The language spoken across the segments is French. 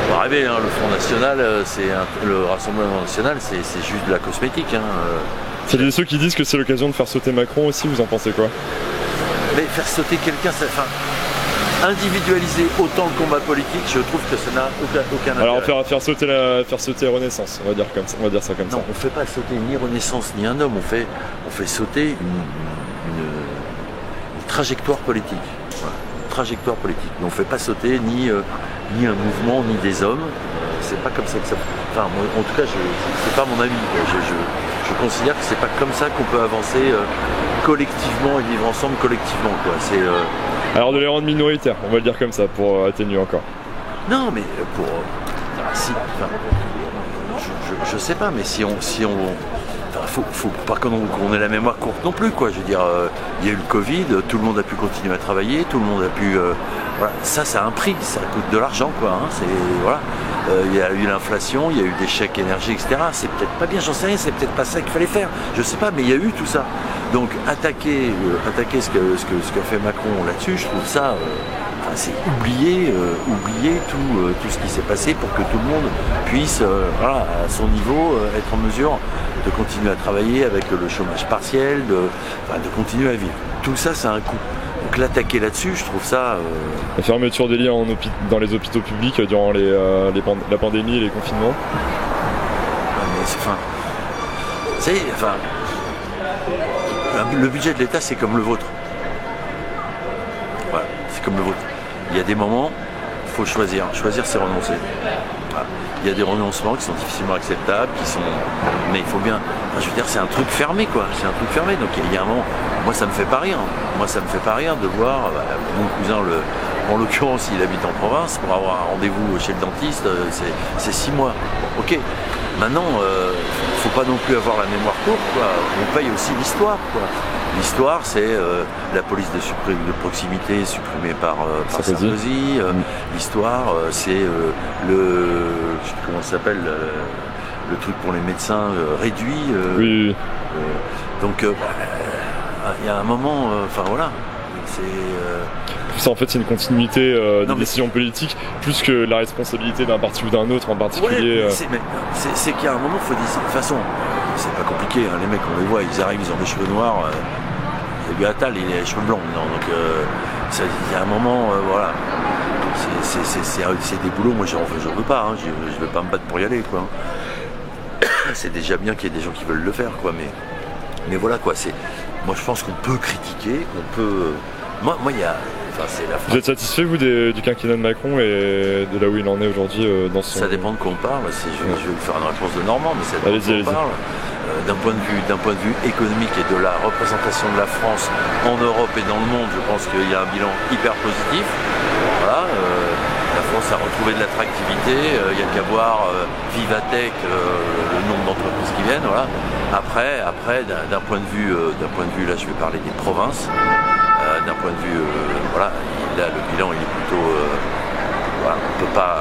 On va rêver, hein, le Front National, le Rassemblement National, c'est juste de la cosmétique. Hein. C'est des ceux qui disent que c'est l'occasion de faire sauter Macron aussi, vous en pensez quoi? Mais faire sauter quelqu'un, individualiser autant le combat politique, je trouve que ça n'a aucun intérêt. Alors faire sauter Renaissance, on va dire ça comme ça. Non, on ne fait pas sauter ni Renaissance ni un homme, on fait sauter une trajectoire politique. Voilà, une trajectoire politique. Mais on ne fait pas sauter ni un mouvement ni des hommes. C'est pas comme ça que ça. Enfin, moi, en tout cas, c'est pas mon avis. Je considère que c'est pas comme ça qu'on peut avancer collectivement et vivre ensemble collectivement. Quoi. Alors de les rendre minoritaires, on va le dire comme ça, pour atténuer encore. Non, mais pour. Je sais pas, mais si on faut pas qu'on ait la mémoire courte non plus, quoi. Je veux dire, il y a eu le Covid, tout le monde a pu continuer à travailler, tout le monde a pu. Voilà, ça a un prix, ça coûte de l'argent, quoi. Hein, voilà. Il y a eu l'inflation, il y a eu des chèques énergie, etc. C'est peut-être pas bien, j'en sais rien, c'est peut-être pas ça qu'il fallait faire. Je sais pas, mais il y a eu tout ça. Donc attaquer ce qu'a fait Macron là-dessus, je trouve ça. C'est oublier tout ce qui s'est passé pour que tout le monde puisse, à son niveau, être en mesure de continuer à travailler avec le chômage partiel, de continuer à vivre. Tout ça, c'est un coût. Donc l'attaquer là-dessus, je trouve ça... La fermeture des lits dans les hôpitaux publics durant la pandémie et les confinements. Le budget de l'État, c'est comme le vôtre. Voilà, c'est comme le vôtre. Il y a des moments, il faut choisir. Choisir, c'est renoncer. Voilà. Il y a des renoncements qui sont difficilement acceptables, mais il faut bien... je veux dire, c'est un truc fermé, quoi. C'est un truc fermé. Donc il y a un moment... Moi, ça me fait pas rire. Moi, ça me fait pas rire de voir mon cousin, en l'occurrence, il habite en province. Pour avoir un rendez-vous chez le dentiste, c'est 6 mois. Ok. Maintenant, faut pas non plus avoir la mémoire courte, quoi. On paye aussi l'histoire, quoi. L'histoire, c'est la police de proximité supprimée par Sarkozy. L'histoire, c'est je sais plus comment ça s'appelle, le truc pour les médecins réduit. Oui. Donc, il y a un moment, voilà. Ça, en fait, c'est une continuité des décisions politiques, plus que la responsabilité d'un parti ou d'un autre en particulier. Ouais, c'est qu'il y a un moment, il faut dire ça. De toute façon, c'est pas compliqué, hein. Les mecs, on les voit, ils arrivent, ils ont des cheveux noirs. Le gars Attal, il a les cheveux blancs. Donc, il y a un moment, voilà. C'est des boulots, moi, j'en veux pas. Hein. Je veux pas me battre pour y aller, quoi. C'est déjà bien qu'il y ait des gens qui veulent le faire, quoi. Mais voilà, quoi. Moi, je pense qu'on peut critiquer, qu'on peut. Moi, il y a. Vous êtes satisfait, vous, du quinquennat de Macron et de là où il en est aujourd'hui dans son... Ça dépend de quoi on parle. Je vais vous faire une réponse de Normand, mais ça dépend de quoi on parle. D'un point de vue économique et de la représentation de la France en Europe et dans le monde, je pense qu'il y a un bilan hyper positif. Voilà, la France a retrouvé de l'attractivité. Il n'y a qu'à voir Vivatech, le nombre d'entreprises qui viennent. Voilà. Après, d'un point de vue, là, je vais parler des provinces. D'un point de vue, là, le bilan, il est plutôt, on peut pas.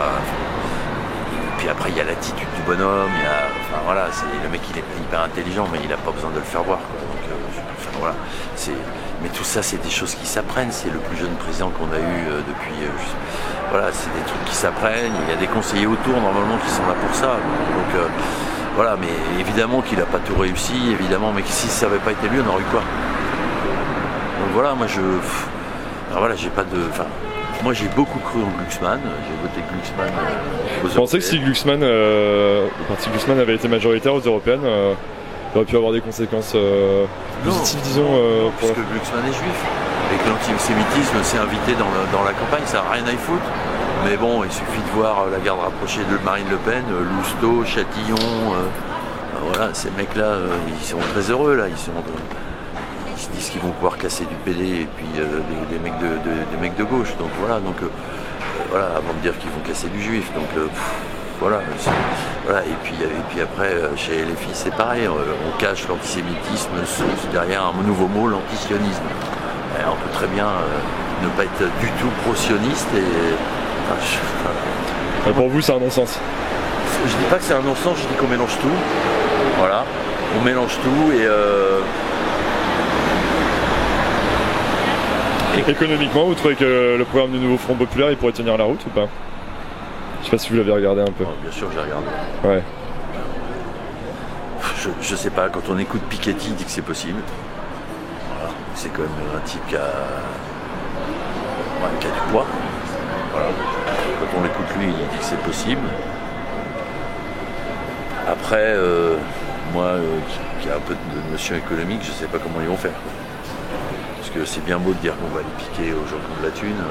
Puis après, il y a l'attitude du bonhomme. Le mec, il est hyper intelligent, mais il n'a pas besoin de le faire voir, quoi. Donc, mais tout ça, c'est des choses qui s'apprennent. C'est le plus jeune président qu'on a eu depuis. C'est des trucs qui s'apprennent. Il y a des conseillers autour, normalement, qui sont là pour ça. Donc, mais évidemment qu'il n'a pas tout réussi, évidemment. Mais si ça n'avait pas été lui, on aurait eu quoi? Donc voilà, moi j'ai pas de. Moi j'ai beaucoup cru en Glucksmann, j'ai voté Glucksmann. Vous pensez que si le parti Glucksmann avait été majoritaire aux européennes, ça aurait pu avoir des conséquences positives, disons parce que Glucksmann est juif et que l'antisémitisme s'est invité dans la campagne, ça n'a rien à y foutre. Mais bon, il suffit de voir la garde rapprochée de Marine Le Pen, Lousteau, Chatillon, ces mecs-là, ils sont très heureux là, ils se disent qu'ils vont pouvoir casser du PD et puis des mecs de gauche. Donc voilà, avant de dire qu'ils vont casser du juif. Donc et puis après chez les filles c'est pareil, on cache l'antisémitisme derrière un nouveau mot, l'antisionisme. On peut très bien ne pas être du tout pro-sioniste et. Pour vous, c'est un non-sens? Je dis pas que c'est un non-sens, je dis qu'on mélange tout. Voilà, on mélange tout et. Économiquement, vous trouvez que le programme du nouveau Front Populaire il pourrait tenir la route ou pas? Je sais pas si vous l'avez regardé un peu. Oh, bien sûr que j'ai regardé. Ouais. Je sais pas, quand on écoute Piketty, il dit que c'est possible. Voilà. C'est quand même un type qui a du poids. Voilà. Quand on l'écoute lui, il dit que c'est possible. Après, moi, qui a un peu de notion économique, je sais pas comment ils vont faire. Parce que c'est bien beau de dire qu'on va aller piquer aux gens qui ont de la thune.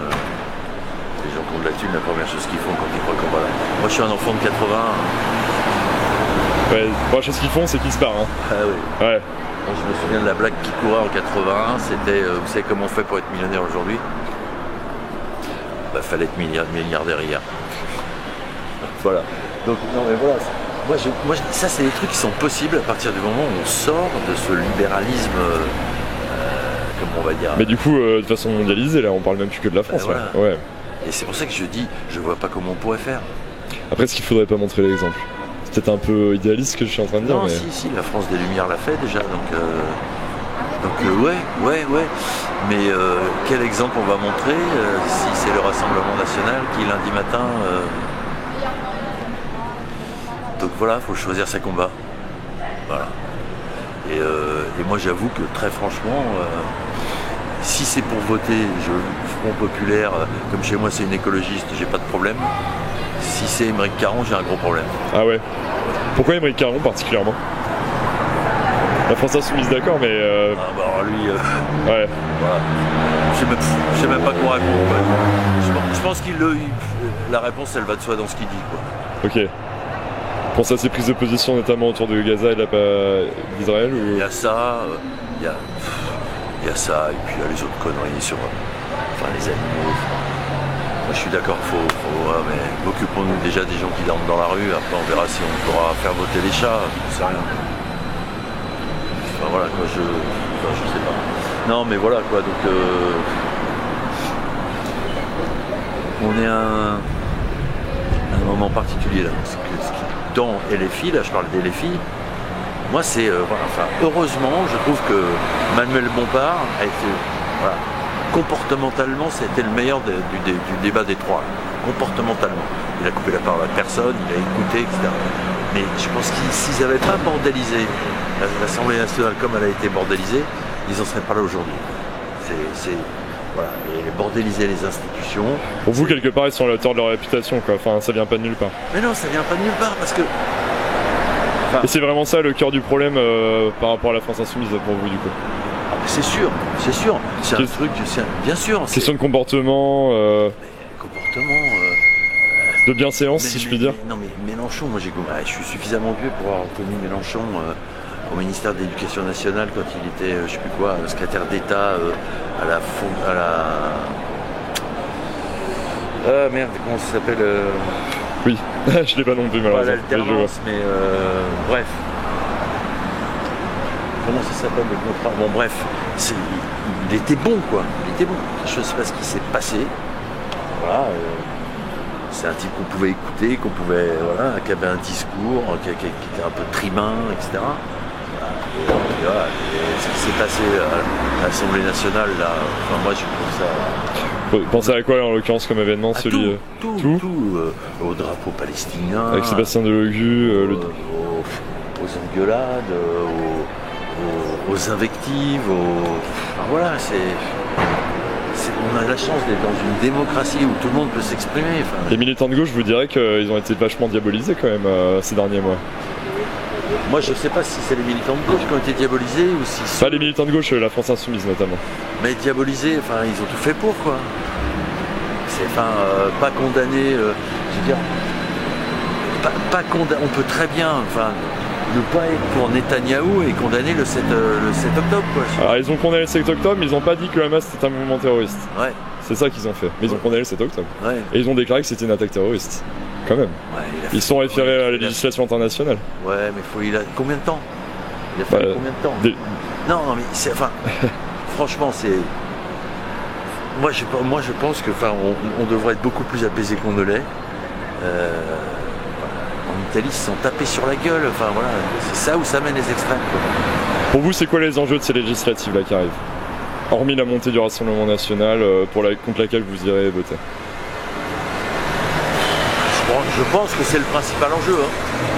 Les gens qui ont de la thune, la première chose qu'ils font quand ils croient qu'on va là. Moi, je suis un enfant de 80. Ouais, la première chose qu'ils font, c'est qu'ils se barrent. Hein. Ah oui. Ouais. Moi, je me souviens de la blague qui courait en 81, c'était vous savez comment on fait pour être millionnaire aujourd'hui? Bah, fallait être milliardaire hier. Voilà. Donc, non, mais voilà. Moi, ça, c'est des trucs qui sont possibles à partir du moment où on sort de ce libéralisme, comment on va dire. Mais du coup, de façon mondialisée, là, on parle même plus que de la France. Voilà. Ouais. Et c'est pour ça que je dis, je vois pas comment on pourrait faire. Après, ce qu'il faudrait pas montrer l'exemple. C'est peut-être un peu idéaliste ce que je suis en train de dire. Non, mais... si, la France des Lumières l'a fait déjà, donc ouais. Mais quel exemple on va montrer si c'est le Rassemblement National qui lundi matin... Donc voilà, il faut choisir ses combats. Voilà. Et moi j'avoue que très franchement, si c'est pour voter, Front Populaire, comme chez moi c'est une écologiste, j'ai pas de problème. Si c'est Aymeric Caron, j'ai un gros problème. Ah ouais. Pourquoi Aymeric Caron particulièrement? La France Insoumise d'accord, mais... Ah bah alors lui... Ouais. Voilà. Je sais même pas quoi répondre. Je pense la réponse elle va de soi dans ce qu'il dit, quoi. Ok. Pense à ses prises de position notamment autour de Gaza et d'Israël ou... Il y a ça, il y a ça, et puis il y a les autres conneries sur les animaux. Moi je suis d'accord, mais occupons-nous déjà des gens qui dorment dans la rue, après on verra si on pourra faire voter les chats, je sais rien. Enfin voilà quoi, je sais pas. Non mais voilà quoi, donc on est à un moment particulier là. Dans LFI, là je parle des LFI, moi c'est, heureusement je trouve que Manuel Bompard a été, comportementalement c'était le meilleur du débat des trois, comportementalement. Il a coupé la parole à personne, il a écouté, etc. Mais je pense que s'ils n'avaient pas bordélisé l'Assemblée nationale comme elle a été bordélisée, ils n'en seraient pas là aujourd'hui. Voilà, et bordéliser les institutions. Pour vous, quelque part, ils sont à la hauteur de leur réputation, quoi. Enfin, ça vient pas de nulle part. Mais non, ça vient pas de nulle part, parce que... Et c'est vraiment ça le cœur du problème par rapport à la France Insoumise, pour vous, du coup? C'est sûr. C'est un truc, bien sûr. Question de comportement... Comportement... de bienséance, si je puis dire. Non, mais Mélenchon, moi je suis suffisamment vieux pour avoir connu Mélenchon au ministère de l'Éducation nationale quand il était, je sais plus quoi, secrétaire d'État à la... Ah merde, comment ça s'appelle Oui, je l'ai pas non plus malheureusement. L'alternance, mais bref. Comment ça s'appelle le contrat? Bon bref, il était bon quoi, il était bon. Je sais pas ce qui s'est passé. Voilà. C'est un type qu'on pouvait écouter, qui avait un discours, qui était un peu trimin, etc. Voilà. Et ce qui s'est passé à l'Assemblée nationale, là, moi je trouve ça... Pensez à quoi en l'occurrence comme événement, celui... Tout, au drapeau palestinien, avec Sébastien Delogu, aux engueulades, aux invectives, voilà, on a la chance d'être dans une démocratie où tout le monde peut s'exprimer. Les militants de gauche, je vous dirais qu'ils ont été vachement diabolisés quand même ces derniers mois. Moi je sais pas si c'est les militants de gauche qui ont été diabolisés ou si... Pas les militants de gauche, la France Insoumise notamment. Mais diabolisés, ils ont tout fait pour quoi. C'est pas condamné, je veux dire... Pas condamné, on peut très bien... ne pas être pour Netanyahou et condamner le 7 octobre quoi. Alors ils ont condamné le 7 octobre mais ils n'ont pas dit que le Hamas c'était un mouvement terroriste. Ouais. C'est ça qu'ils ont fait. Mais ils ont condamné le 7 octobre. Ouais. Et ils ont déclaré que c'était une attaque terroriste. Quand même. Ouais, ils sont référés à la législation internationale. Ouais mais combien de temps? Il a fallu combien de temps? Non mais c'est... franchement c'est... Moi je pense que on devrait être beaucoup plus apaisé qu'on ne l'est. En Italie, ils se sont tapés sur la gueule. C'est ça où ça mène les extrêmes. Quoi. Pour vous, c'est quoi les enjeux de ces législatives là qui arrivent? Hormis la montée du Rassemblement National, contre laquelle vous irez voter? je pense que c'est le principal enjeu. Hein.